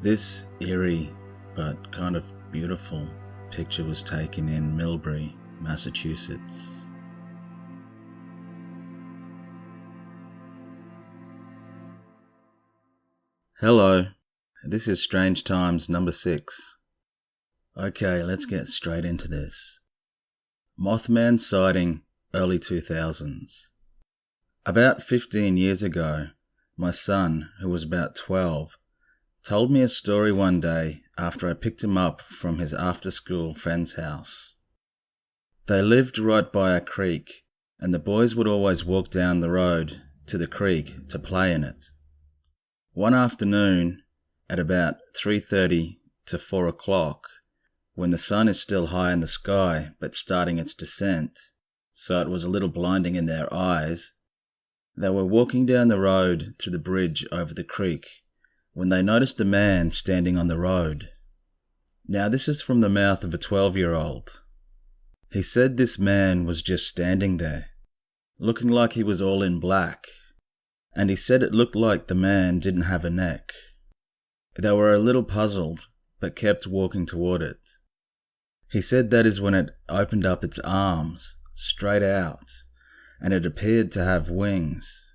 This eerie but kind of beautiful picture was taken in Millbury, Massachusetts. Hello, this is Strange Times number 6. Okay, let's get straight into this. Mothman sighting, early 2000s. About 15 years ago, my son, who was about 12, told me a story one day after I picked him up from his after-school friend's house. They lived right by a creek, and the boys would always walk down the road to the creek to play in it. One afternoon, at about 3:30 to 4 o'clock, when the sun is still high in the sky but starting its descent, so it was a little blinding in their eyes, they were walking down the road to the bridge over the creek when they noticed a man standing on the road. Now this is from the mouth of a 12-year-old. He said this man was just standing there, looking like he was all in black, and he said it looked like the man didn't have a neck. They were a little puzzled, but kept walking toward it. He said that is when it opened up its arms, straight out, and it appeared to have wings.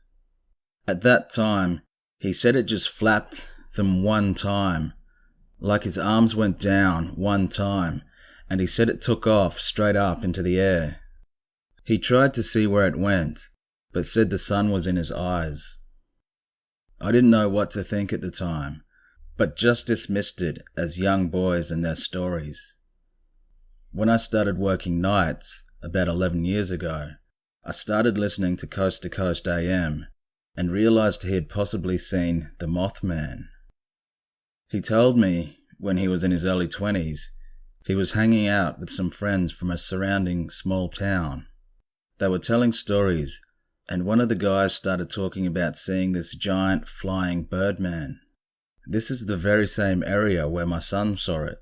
At that time, he said it just flapped them one time, like his arms went down one time, and he said it took off straight up into the air. He tried to see where it went, but said the sun was in his eyes. I didn't know what to think at the time, but just dismissed it as young boys and their stories. When I started working nights, about 11 years ago, I started listening to Coast AM, and realized he had possibly seen the Mothman. He told me, when he was in his early 20s, he was hanging out with some friends from a surrounding small town. They were telling stories, and one of the guys started talking about seeing this giant flying birdman. This is the very same area where my son saw it.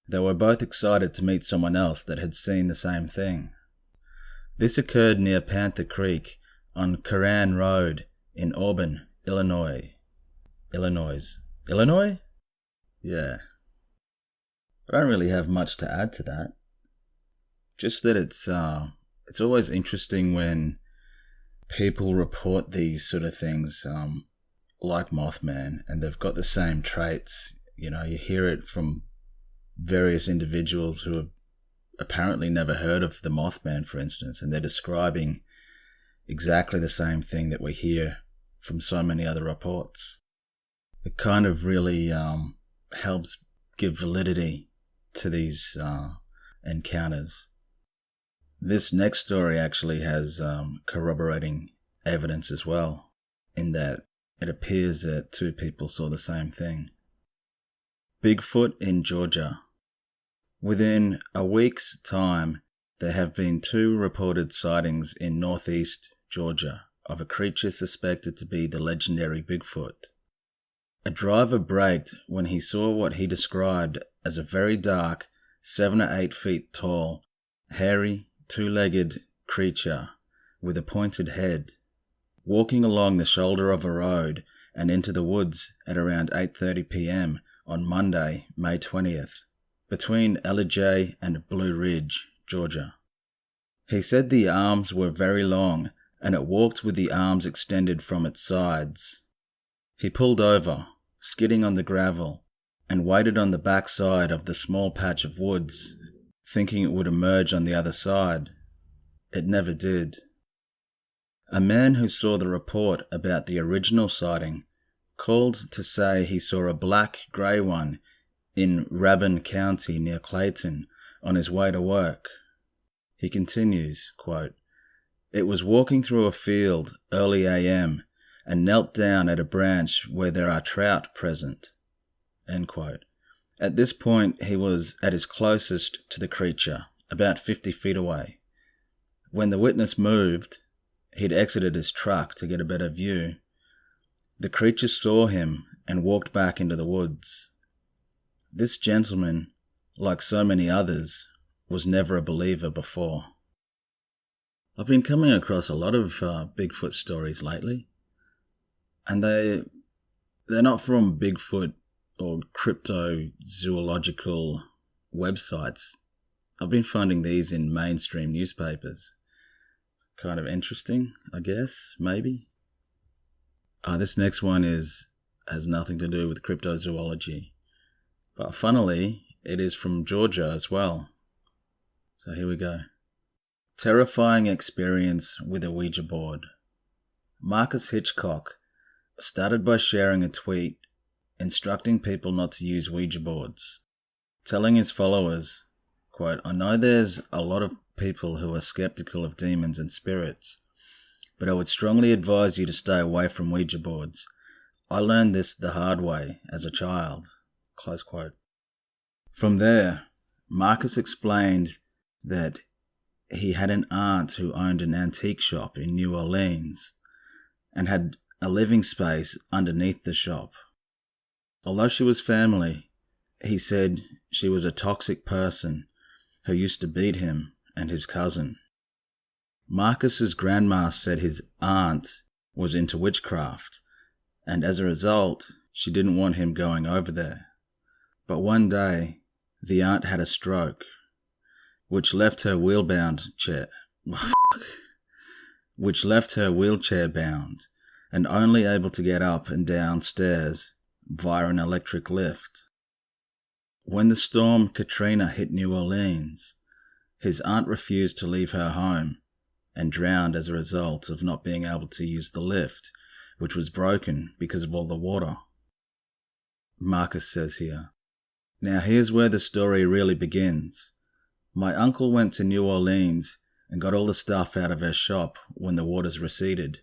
They were both excited to meet someone else that had seen the same thing. This occurred near Panther Creek, on Curran Road in Auburn, Illinois. Illinois? Yeah. I don't really have much to add to that. Just that it's always interesting when people report these sort of things, like Mothman, and they've got the same traits. You know, you hear it from various individuals who have apparently never heard of the Mothman, for instance, and they're describing exactly the same thing that we hear from so many other reports. It kind of really helps give validity to these encounters. This next story actually has corroborating evidence as well, in that it appears that two people saw the same thing. Bigfoot in Georgia. Within a week's time, there have been 2 reported sightings in northeast Georgia of a creature suspected to be the legendary Bigfoot. A driver braked when he saw what he described as a very dark, 7 or 8 feet tall, hairy, 2-legged creature with a pointed head, walking along the shoulder of a road and into the woods at around 8:30 p.m. on Monday, May 20th, between Ellijay and Blue Ridge, Georgia. He said the arms were very long, and it walked with the arms extended from its sides. He pulled over, skidding on the gravel, and waited on the back side of the small patch of woods, thinking it would emerge on the other side. It never did. A man who saw the report about the original sighting called to say he saw a black-grey one in Rabun County near Clayton on his way to work. He continues, quote, "It was walking through a field early AM and knelt down at a branch where there are trout present." End quote. At this point, he was at his closest to the creature, about 50 feet away. When the witness moved, he'd exited his truck to get a better view. The creature saw him and walked back into the woods. This gentleman, like so many others, was never a believer before. I've been coming across a lot of Bigfoot stories lately, and they're not from Bigfoot or cryptozoological websites. I've been finding these in mainstream newspapers. It's kind of interesting, I guess, maybe. This next one has nothing to do with cryptozoology. But funnily, it is from Georgia as well. So here we go. Terrifying experience with a Ouija board. Marcus Hitchcock started by sharing a tweet instructing people not to use Ouija boards, telling his followers, quote, "I know there's a lot of people who are skeptical of demons and spirits, but I would strongly advise you to stay away from Ouija boards. I learned this the hard way as a child." Close quote. From there, Marcus explained that he had an aunt who owned an antique shop in New Orleans and had a living space underneath the shop. Although she was family, he said she was a toxic person who used to beat him and his cousin. Marcus's grandma said his aunt was into witchcraft, and as a result, she didn't want him going over there. But one day, the aunt had a stroke, which left her wheelchair bound and only able to get up and down stairs via an electric lift. When the storm Katrina hit New Orleans, his aunt refused to leave her home and drowned as a result of not being able to use the lift, which was broken because of all the water. Marcus says here, "Now here's where the story really begins. My uncle went to New Orleans and got all the stuff out of her shop when the waters receded.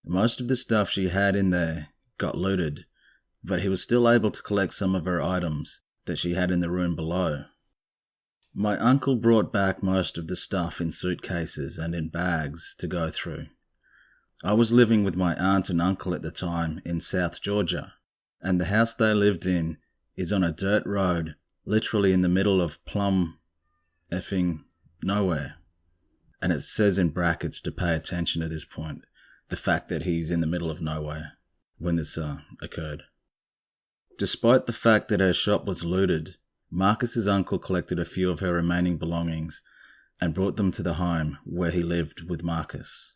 Most of the stuff she had in there got looted, but he was still able to collect some of her items that she had in the room below. My uncle brought back most of the stuff in suitcases and in bags to go through. I was living with my aunt and uncle at the time in South Georgia, and the house they lived in is on a dirt road, literally in the middle of plumb effing nowhere." And it says in brackets to pay attention to this point, the fact that he's in the middle of nowhere when this occurred. Despite the fact that her shop was looted, Marcus's uncle collected a few of her remaining belongings and brought them to the home where he lived with Marcus.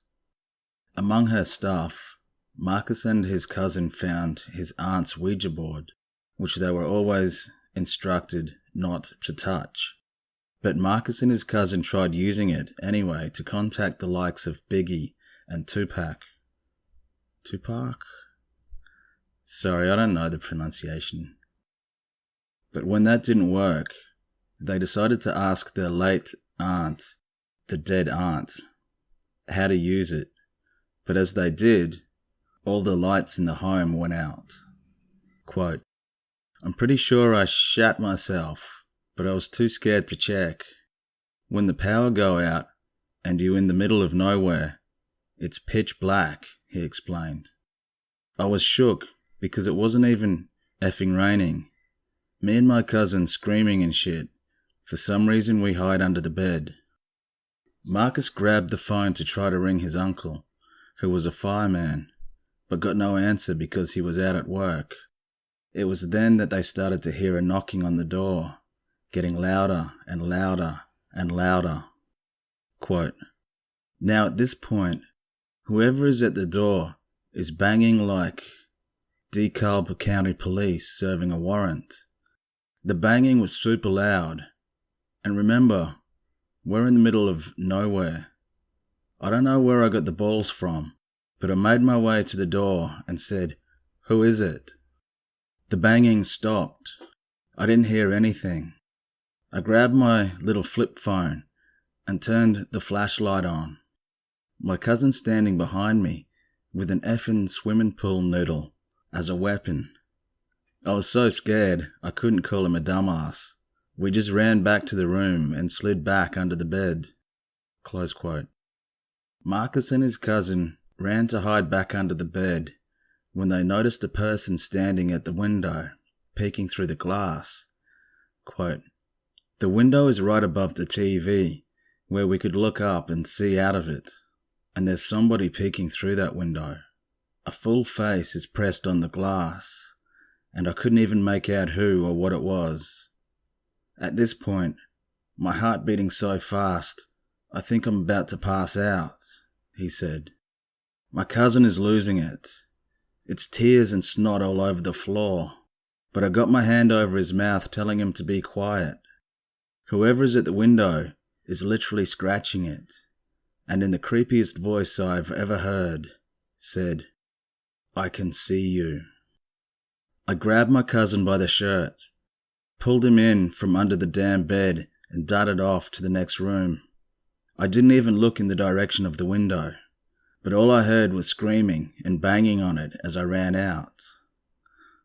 Among her stuff, Marcus and his cousin found his aunt's Ouija board, which they were always instructed not to touch. But Marcus and his cousin tried using it anyway to contact the likes of Biggie and Tupac. Tupac? Sorry, I don't know the pronunciation. But when that didn't work, they decided to ask their late aunt, the dead aunt, how to use it. But as they did, all the lights in the home went out. Quote, "I'm pretty sure I shat myself, but I was too scared to check. When the power go out and you're in the middle of nowhere, it's pitch black," he explained. "I was shook because it wasn't even effing raining. Me and my cousin screaming and shit. For some reason we hide under the bed." Marcus grabbed the phone to try to ring his uncle, who was a fireman, but got no answer because he was out at work. It was then that they started to hear a knocking on the door, getting louder and louder and louder. Quote, "Now at this point, whoever is at the door is banging like DeKalb County Police serving a warrant. The banging was super loud. And remember, we're in the middle of nowhere. I don't know where I got the balls from, but I made my way to the door and said, 'Who is it?' The banging stopped. I didn't hear anything. I grabbed my little flip phone and turned the flashlight on. My cousin standing behind me with an effing swimming pool noodle as a weapon. I was so scared I couldn't call him a dumbass. We just ran back to the room and slid back under the bed." Close quote. Marcus and his cousin ran to hide back under the bed when they noticed a person standing at the window, peeking through the glass. Quote, "The window is right above the TV, where we could look up and see out of it, and there's somebody peeking through that window. A full face is pressed on the glass, and I couldn't even make out who or what it was. At this point, my heart beating so fast, I think I'm about to pass out, he said. My cousin is losing it. It's tears and snot all over the floor, but I got my hand over his mouth telling him to be quiet. Whoever is at the window is literally scratching it, and in the creepiest voice I've ever heard, said, "I can see you." I grabbed my cousin by the shirt, pulled him in from under the damn bed, and darted off to the next room. I didn't even look in the direction of the window, but all I heard was screaming and banging on it as I ran out.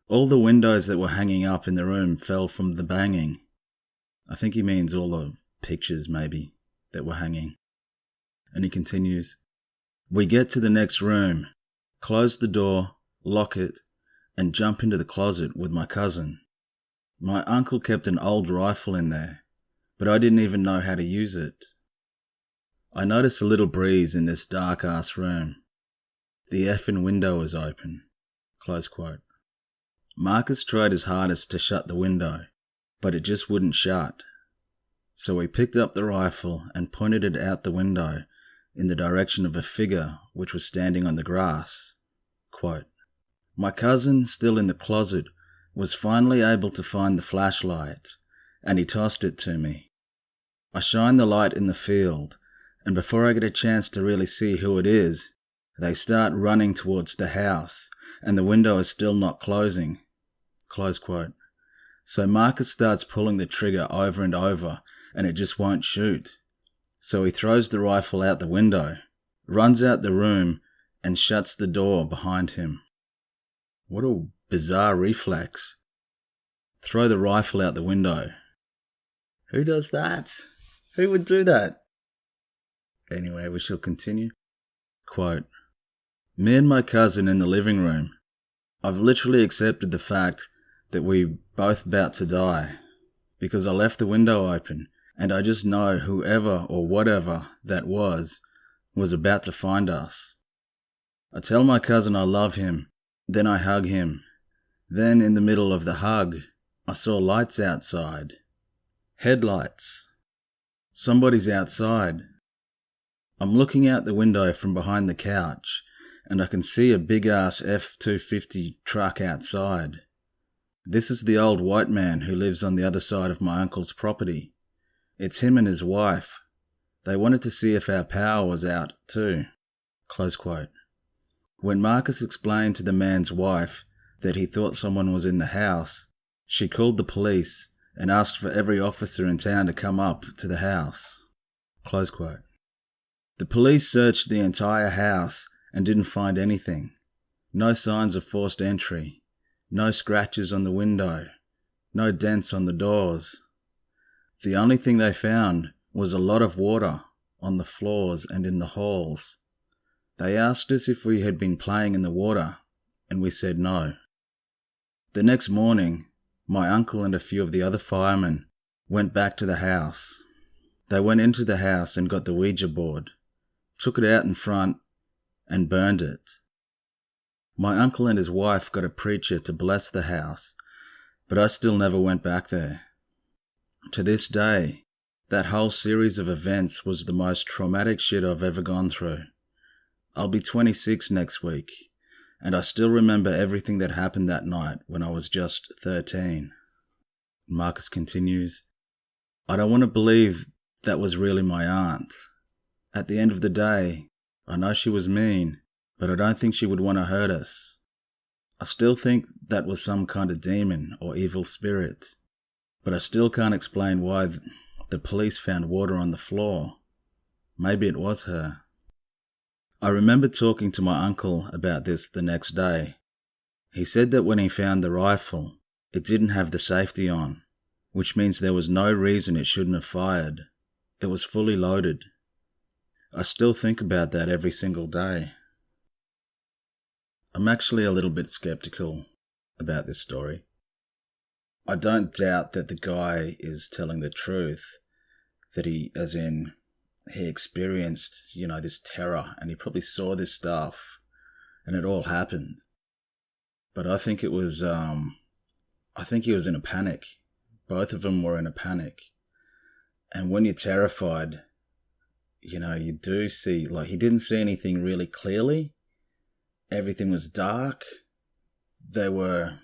All the windows that were hanging up in the room fell from the banging. I think he means all the pictures, maybe, that were hanging. And he continues, "We get to the next room, close the door, lock it, and jump into the closet with my cousin. My uncle kept an old rifle in there, but I didn't even know how to use it. I notice a little breeze in this dark-ass room. The effing window is open." Close quote. Marcus tried his hardest to shut the window, but it just wouldn't shut. So he picked up the rifle and pointed it out the window in the direction of a figure which was standing on the grass. Quote, "My cousin, still in the closet, was finally able to find the flashlight, and he tossed it to me. I shine the light in the field, and before I get a chance to really see who it is, they start running towards the house, and the window is still not closing." Close quote. So Marcus starts pulling the trigger over and over, and it just won't shoot. So he throws the rifle out the window, runs out the room, and shuts the door behind him. What a bizarre reflex. Throw the rifle out the window. Who does that? Who would do that? Anyway, we shall continue. Quote, "Me and my cousin in the living room. I've literally accepted the fact that we both about to die, because I left the window open, and I just know whoever or whatever that was about to find us. I tell my cousin I love him, then I hug him. Then in the middle of the hug, I saw lights outside. Headlights. Somebody's outside. I'm looking out the window from behind the couch, and I can see a big-ass F-250 truck outside. This is the old white man who lives on the other side of my uncle's property. It's him and his wife. They wanted to see if our power was out too." Close quote. When Marcus explained to the man's wife that he thought someone was in the house, she called the police and asked for every officer in town to come up to the house. Close quote. The police searched the entire house and didn't find anything. No signs of forced entry. No scratches on the window. No dents on the doors. The only thing they found was a lot of water on the floors and in the halls. They asked us if we had been playing in the water, and we said no. The next morning, my uncle and a few of the other firemen went back to the house. They went into the house and got the Ouija board, took it out in front, and burned it. My uncle and his wife got a preacher to bless the house, but I still never went back there. To this day, that whole series of events was the most traumatic shit I've ever gone through. I'll be 26 next week, and I still remember everything that happened that night when I was just 13. Marcus continues, "I don't want to believe that was really my aunt. At the end of the day, I know she was mean, but I don't think she would want to hurt us. I still think that was some kind of demon or evil spirit, but I still can't explain why the police found water on the floor. Maybe it was her." I remember talking to my uncle about this the next day. He said that when he found the rifle, it didn't have the safety on, which means there was no reason it shouldn't have fired. It was fully loaded. I still think about that every single day. I'm actually a little bit skeptical about this story. I don't doubt that the guy is telling the truth, that he experienced, this terror, and he probably saw this stuff, and it all happened. But I think it was I think he was in a panic. Both of them were in a panic. And when you're terrified, you do see, like, he didn't see anything really clearly. Everything was dark. They were,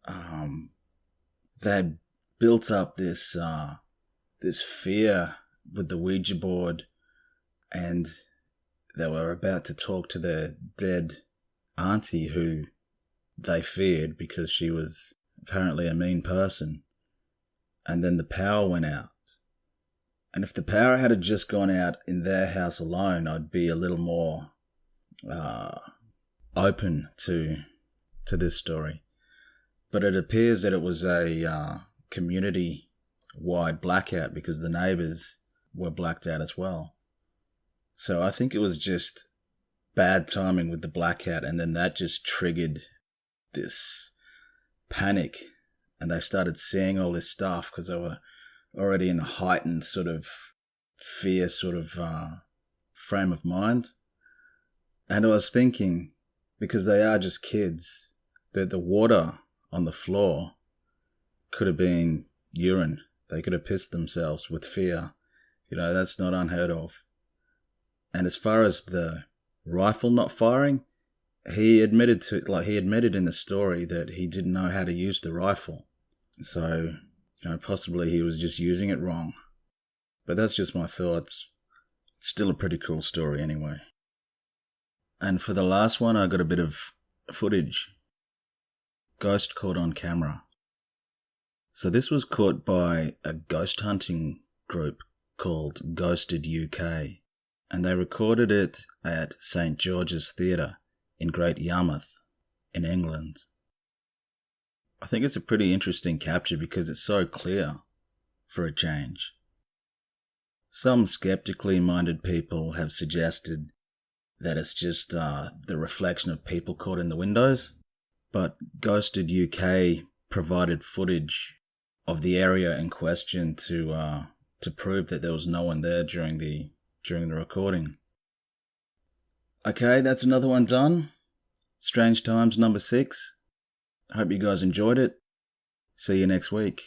they had built up this fear with the Ouija board, and they were about to talk to their dead auntie who they feared because she was apparently a mean person. And then the power went out. And if the power had just gone out in their house alone, I'd be a little more open to this story. But it appears that it was a community-wide blackout because the neighbours were blacked out as well. So I think it was just bad timing with the blackout, and then that just triggered this panic, and they started seeing all this stuff because they were already in a heightened sort of fear frame of mind. And I was thinking, because they are just kids, that the water on the floor could have been urine. They could have pissed themselves with fear. That's not unheard of. And as far as the rifle not firing, he admitted in the story that he didn't know how to use the rifle. So, possibly he was just using it wrong. But that's just my thoughts. It's still a pretty cool story anyway. And for the last one, I got a bit of footage. Ghost caught on camera. So this was caught by a ghost hunting group called Ghosted UK. And they recorded it at St. George's Theatre in Great Yarmouth in England. I think it's a pretty interesting capture because it's so clear for a change. Some skeptically minded people have suggested that it's just the reflection of people caught in the windows, but Ghosted UK provided footage of the area in question to prove that there was no one there during the recording. Okay, that's another one done. Strange Times number 6. I hope you guys enjoyed it. See you next week.